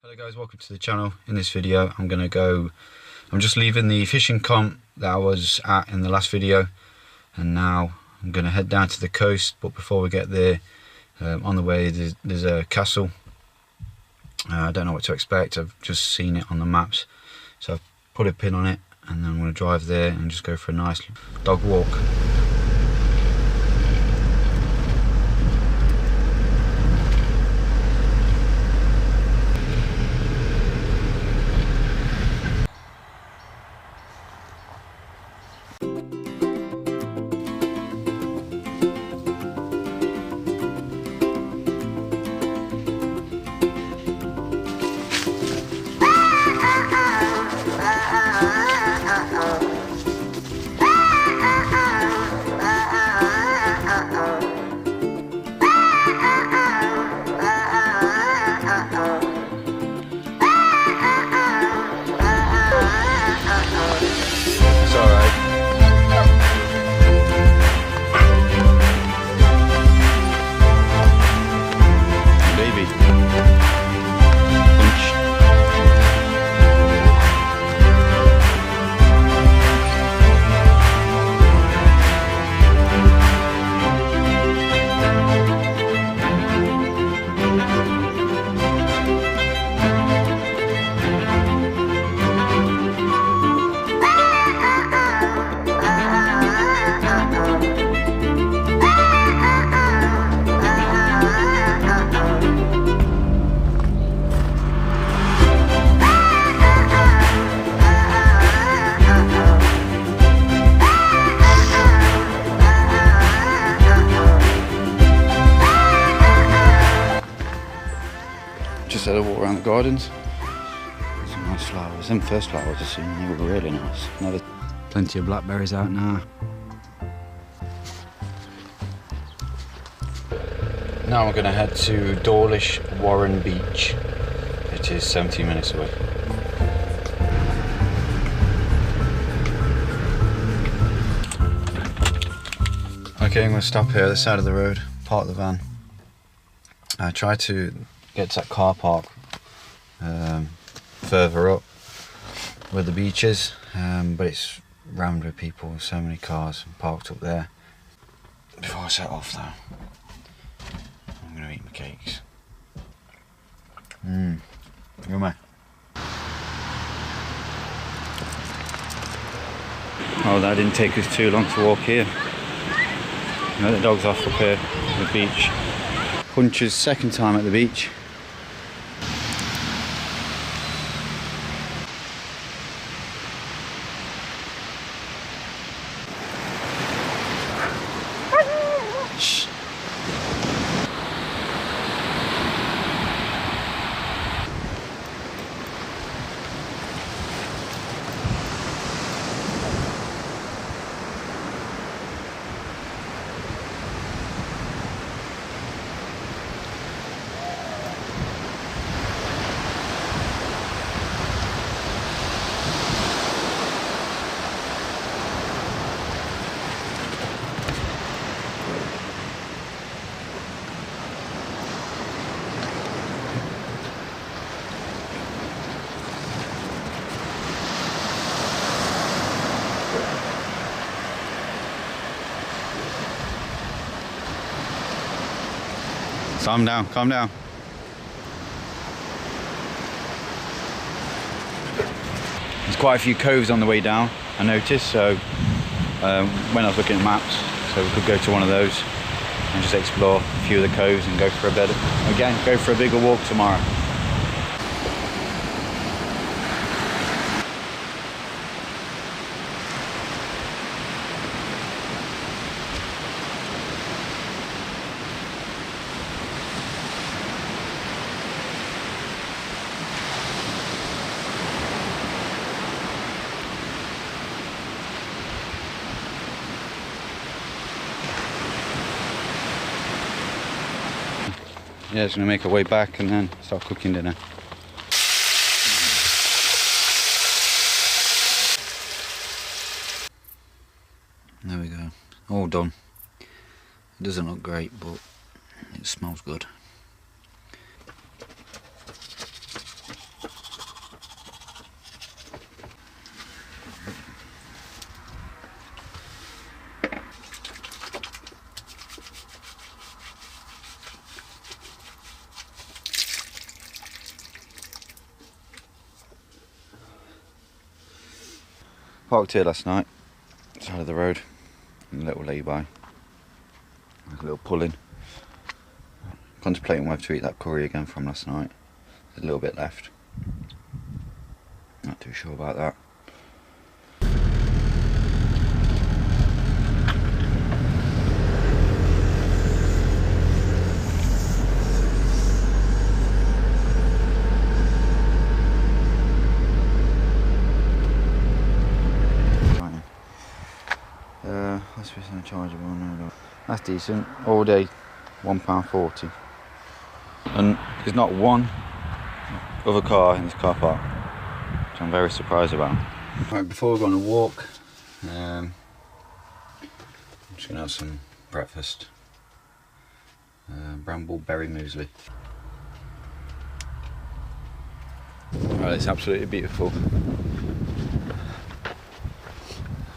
Hello guys, welcome to the channel. In this video I'm just leaving the fishing comp that I was at in the last video, and now I'm going to head down to the coast. But before we get there, on the way there's a castle. I don't know what to expect. I've just seen it on the maps, so I've put a pin on it, and then I'm going to drive there and just go for a nice dog walk. Just had a walk around the gardens. Some nice flowers. Them first flowers I seen, they were really nice. Plenty of blackberries out now. Now we're going to head to Dawlish Warren Beach. It is 17 minutes away. Okay, I'm going to stop here at the side of the road, park the van. I try to get to that car park further up where the beach is, but it's rammed with people, so many cars parked up there. Before I set off though, I'm going to eat my cakes. Who am I? Oh, that didn't take us too long to walk here. Let the dogs off up here at the beach. Puncher's second time at the beach. Shh. Calm down, calm down. There's quite a few coves on the way down, I noticed, so when I was looking at maps, so we could go to one of those and just explore a few of the coves and go for a better, again, go for a bigger walk tomorrow. Yeah, just gonna make our way back and then start cooking dinner. There we go, all done. It doesn't look great, but it smells good. Parked here last night, side of the road, a little lay-by, like a little pull-in. Contemplating whether to eat that curry again from last night. There's a little bit left. Not too sure about that. Let's be chargeable. No. That's decent. All day, £1.40. And there's not one other car in this car park, which I'm very surprised about. Right, before we go on a walk, I'm just gonna have some breakfast. Brambleberry muesli. Right, it's absolutely beautiful.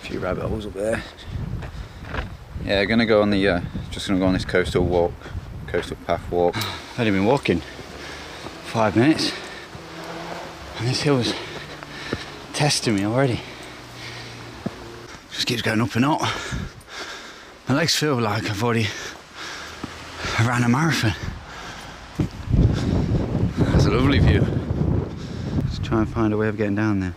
A few rabbit holes up there. Yeah, gonna go on the just gonna go on this coastal path walk. I've only been walking 5 minutes and this hill's testing me already. Just keeps going up and up. My legs feel like I've already ran a marathon. That's a lovely view. Let's try and find a way of getting down there.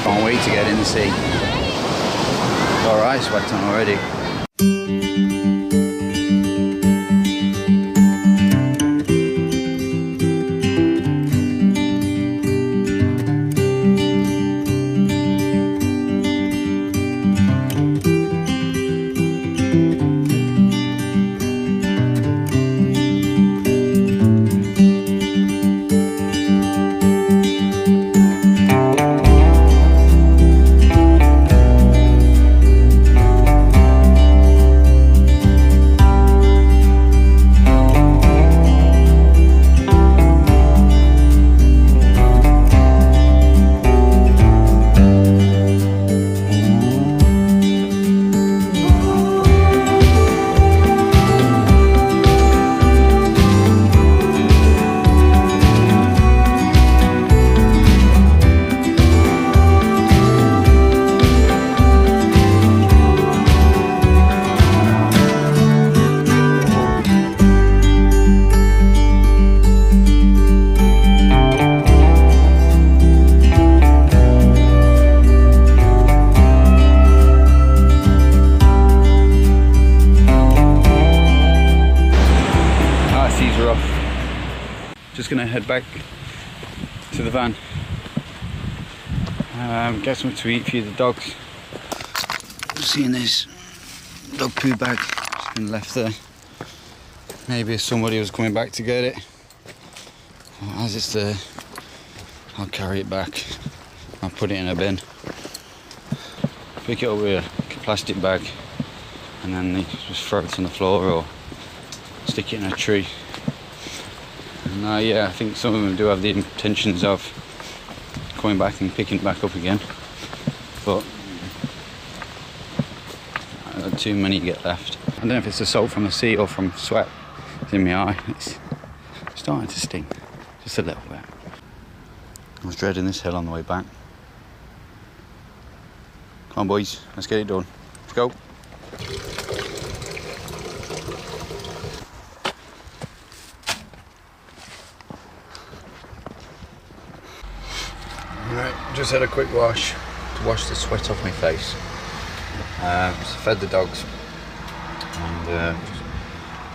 Can't wait to get in the sea. Alright, sweating already. Just gonna head back to the van, get something to eat, feed the dogs. Seeing this dog poo bag, just been left there. Maybe if somebody was coming back to get it. As it's there, I'll carry it back. I'll put it in a bin. Pick it up with a plastic bag, and then just throw it on the floor or stick it in a tree. And yeah, I think some of them do have the intentions of coming back and picking it back up again, but too many get left. I don't know if it's the salt from the sea or from sweat. It's in my eye. It's starting to sting, just a little bit. I was dreading this hill on the way back. Come on boys, let's get it done. Let's go. Right, just had a quick wash to wash the sweat off my face. So fed the dogs, and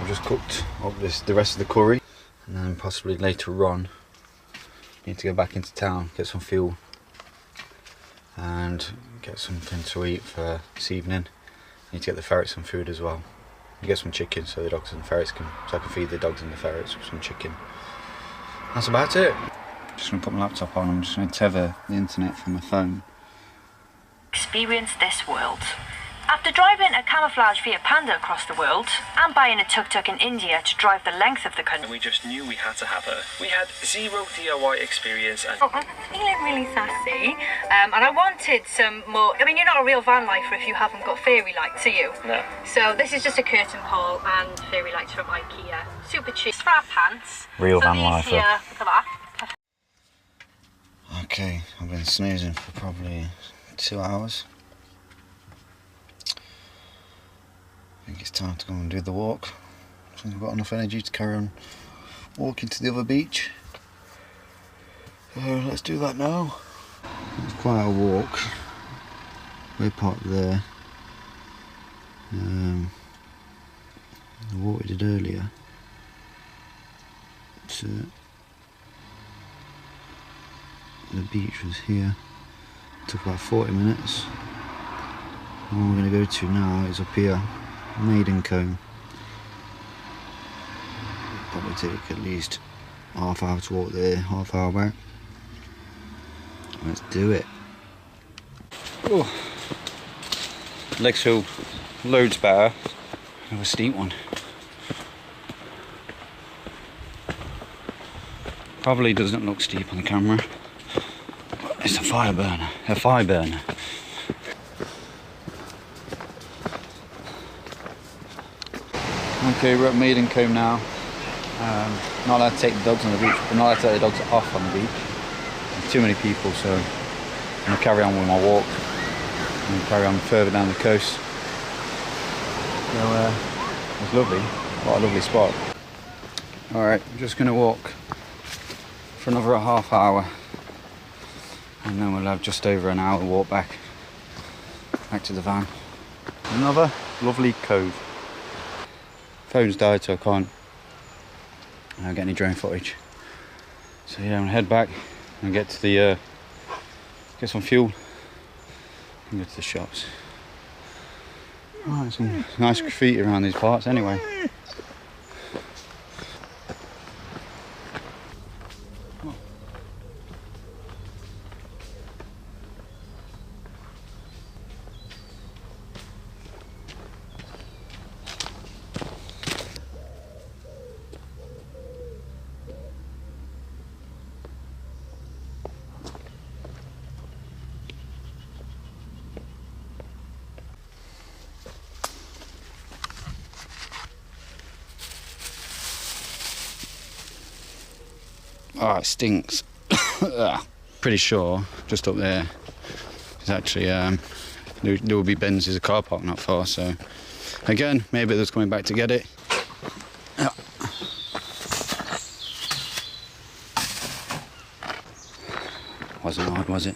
I've just cooked up the rest of the curry, and then possibly later on need to go back into town, get some fuel and get something to eat for this evening. Need to get the ferrets some food as well. get some chicken so the dogs and ferrets so I can feed the dogs and the ferrets with some chicken. That's about it. Just gonna put my laptop on. I'm just gonna tether the internet from my phone. Experience this world. After driving a camouflage Fiat Panda across the world and buying a tuk-tuk in India to drive the length of the country, we just knew we had to have her. We had zero DIY experience and... I'm feeling really sassy, and I wanted some more... I mean, you're not a real van lifer if you haven't got fairy lights, are you? No. So this is just a curtain pole and fairy lights from IKEA. Super cheap. For our pants. Real so van these lifer. here, look at that. Okay, I've been snoozing for probably 2 hours. I think it's time to go and do the walk. I think I've got enough energy to carry on walking to the other beach. So let's do that now. It's quite a walk. We're parked there. The walk we did earlier. So the beach was here. It took about 40 minutes. The one we're going to go to now is up here. Maiden Comb. Probably take at least half hour to walk there, half hour back. Let's do it. Oh, legs feel loads better. Have a steep one. Probably doesn't look steep on the camera. But it's a fire burner. A fire burner. Okay, we're at Maiden Comb now. Not allowed to take the dogs on the beach, but not allowed to take the dogs off on the beach. There's too many people, so I'm going to carry on with my walk and carry on further down the coast. So it's lovely. What a lovely spot. Alright, I'm just going to walk for another half hour and then we'll have just over an hour walk back to the van. Another lovely cove. Phone's died, so I can't get any drone footage. So yeah, I'm gonna head back and get to the get some fuel and go to the shops. Oh, some nice graffiti around these parts anyway. Oh, it stinks. Pretty sure just up there is actually there will be Benz's a car park not far, so again maybe they're coming back to get it. Yeah. Wasn't hard, was it?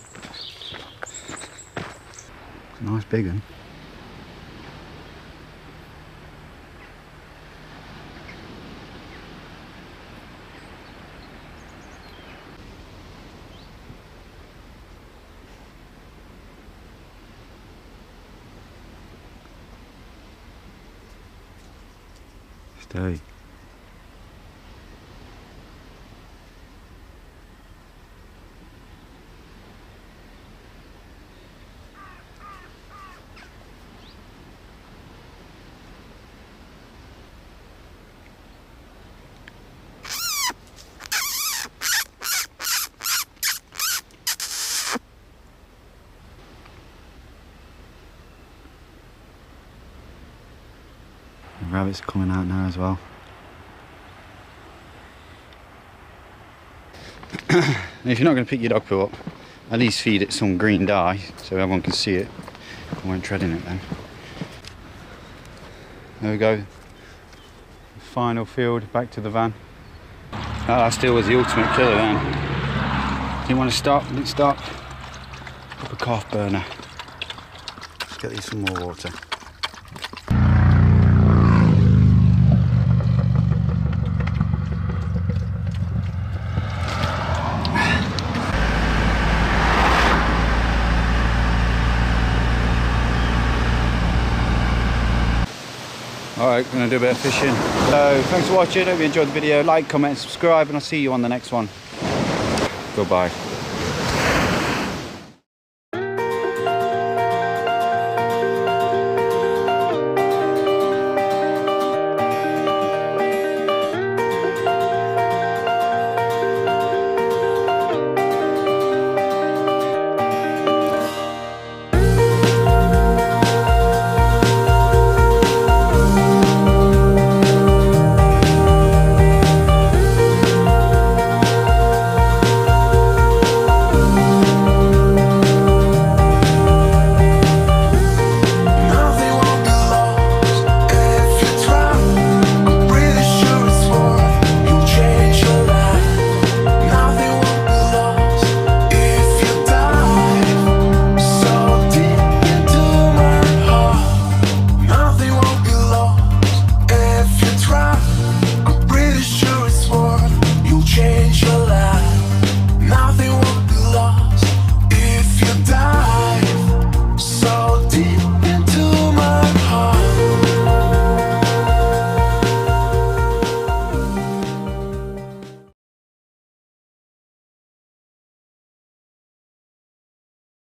It's a nice big one. Stay. The rabbits are coming out now as well. If you're not going to pick your dog poo up, at least feed it some green dye so everyone can see it. I won't tread in it then. There we go. Final field, back to the van. Ah, still was the ultimate killer then. Didn't want to stop, didn't stop. Up a calf burner. Let's get these some more water. Alright, gonna do a bit of fishing. So thanks for watching, hope you enjoyed the video. Like, comment, subscribe, and I'll see you on the next one. Goodbye.